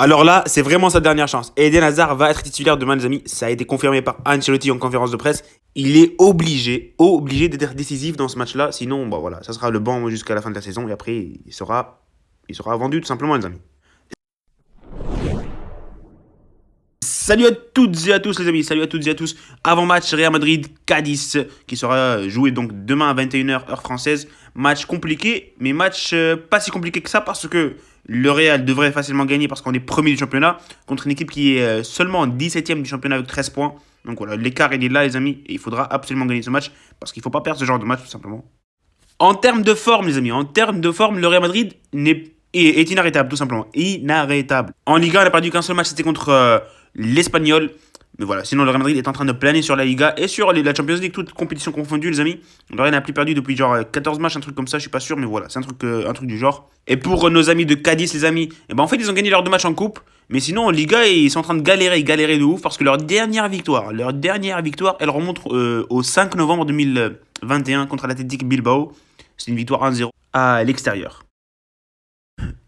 Alors là, c'est vraiment sa dernière chance. Eden Hazard va être titulaire demain, les amis. Ça a été confirmé par Ancelotti en conférence de presse. Il est obligé d'être décisif dans ce match-là. Sinon, bah voilà, ça sera le banc jusqu'à la fin de la saison. Et après, il sera vendu tout simplement, les amis. Salut à toutes et à tous les amis, salut à toutes et à tous. Avant-match Real Madrid-Cadiz qui sera joué donc demain à 21h heure française. Match compliqué, mais match pas si compliqué que ça parce que le Real devrait facilement gagner parce qu'on est premier du championnat contre une équipe qui est seulement 17ème du championnat avec 13 points. Donc voilà, l'écart il est là les amis et il faudra absolument gagner ce match parce qu'il ne faut pas perdre ce genre de match tout simplement. En termes de forme les amis, en termes de forme, le Real Madrid est inarrêtable tout simplement, inarrêtable. En Liga, on n'a perdu qu'un seul match, c'était contre l'Espagnol. Mais voilà, sinon le Real Madrid est en train de planer sur la Liga et sur la Champions League, toutes compétitions confondues, les amis. Le Real n'a plus perdu depuis genre 14 matchs, un truc comme ça, je suis pas sûr, mais voilà, c'est un truc du genre. Et pour nos amis de Cadiz, les amis, eh ben en fait, ils ont gagné leurs deux matchs en coupe, mais sinon en Liga, ils sont en train de galérer de ouf parce que leur dernière victoire, elle remonte au 5 novembre 2021 contre l'Athletic Bilbao. C'est une victoire 1-0 à l'extérieur.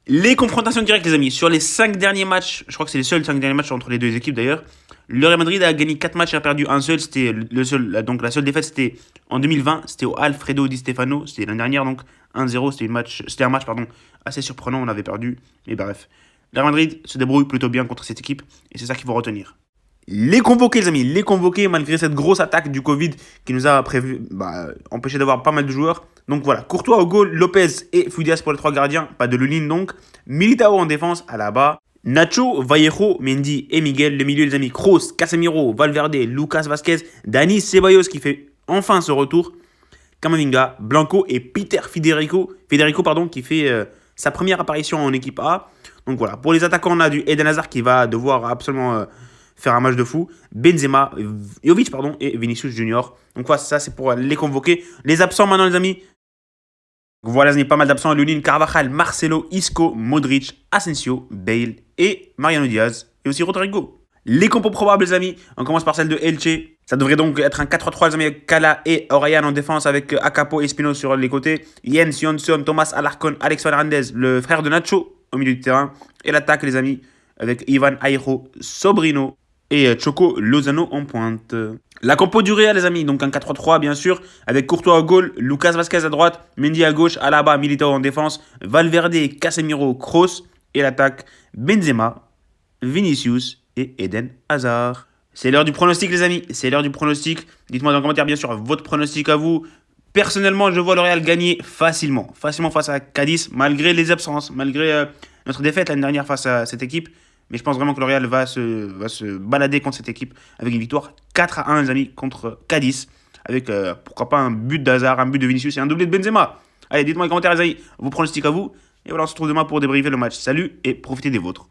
Les confrontations directes, les amis, sur les 5 derniers matchs, je crois que c'est les seuls 5 derniers matchs entre les deux équipes d'ailleurs. Le Real Madrid a gagné 4 matchs et a perdu un seul. C'était donc la seule défaite, c'était en 2020. C'était au Alfredo Di Stefano. C'était l'année dernière, donc 1-0. C'était un match assez surprenant. On avait perdu. Mais bref. Le Real Madrid se débrouille plutôt bien contre cette équipe. Et c'est ça qu'il faut retenir. Les convoqués, les amis, les convoqués, malgré cette grosse attaque du Covid qui nous a empêché d'avoir pas mal de joueurs. Donc voilà, Courtois au goal, Lopez et Fudias pour les 3 gardiens, pas de Lunin donc. Militao en défense, Alaba. Nacho, Vallejo, Mendy et Miguel. Le milieu, les amis, Kroos, Casemiro, Valverde, Lucas Vazquez, Dani Ceballos qui fait enfin ce retour. Camavinga, Blanco et Peter Federico qui fait sa première apparition en équipe A. Donc voilà, pour les attaquants, on a du Eden Hazard qui va devoir absolument faire un match de fou. Benzema, Jovic et Vinicius Junior. Donc voilà, ça c'est pour les convoquer. Les absents maintenant, les amis. Voilà, il y a pas mal d'absents. Lunin, Carvajal, Marcelo, Isco, Modric, Asensio, Bale et Mariano Diaz. Et aussi Rodrigo. Les compos probables, les amis. On commence par celle de Elche. Ça devrait donc être un 4-3-3, les amis, avec Kala et Orellana en défense, avec Akapo et Espino sur les côtés. Jens Johnson, Thomas Alarcon, Alex Fernandez, le frère de Nacho au milieu du terrain. Et l'attaque, les amis, avec Ivan Airo, Sobrino et Choco Lozano en pointe. La compo du Real, les amis, donc un 4-3-3 bien sûr, avec Courtois au goal, Lucas Vazquez à droite, Mendy à gauche, Alaba, Militao en défense, Valverde, Casemiro, Kroos et l'attaque Benzema, Vinicius et Eden Hazard. C'est l'heure du pronostic, les amis, c'est l'heure du pronostic. Dites-moi dans les commentaires bien sûr votre pronostic à vous. Personnellement, je vois le Real gagner facilement face à Cadiz, malgré les absences, malgré notre défaite l'année dernière face à cette équipe. Mais je pense vraiment que le Real va se balader contre cette équipe avec une victoire 4-1, les amis, contre Cadiz. Avec, pourquoi pas, un but d'Hazard, un but de Vinicius et un doublé de Benzema. Allez, dites-moi dans les commentaires, les amis, vos pronostics à vous. Et voilà, on se retrouve demain pour débriefer le match. Salut et profitez des vôtres.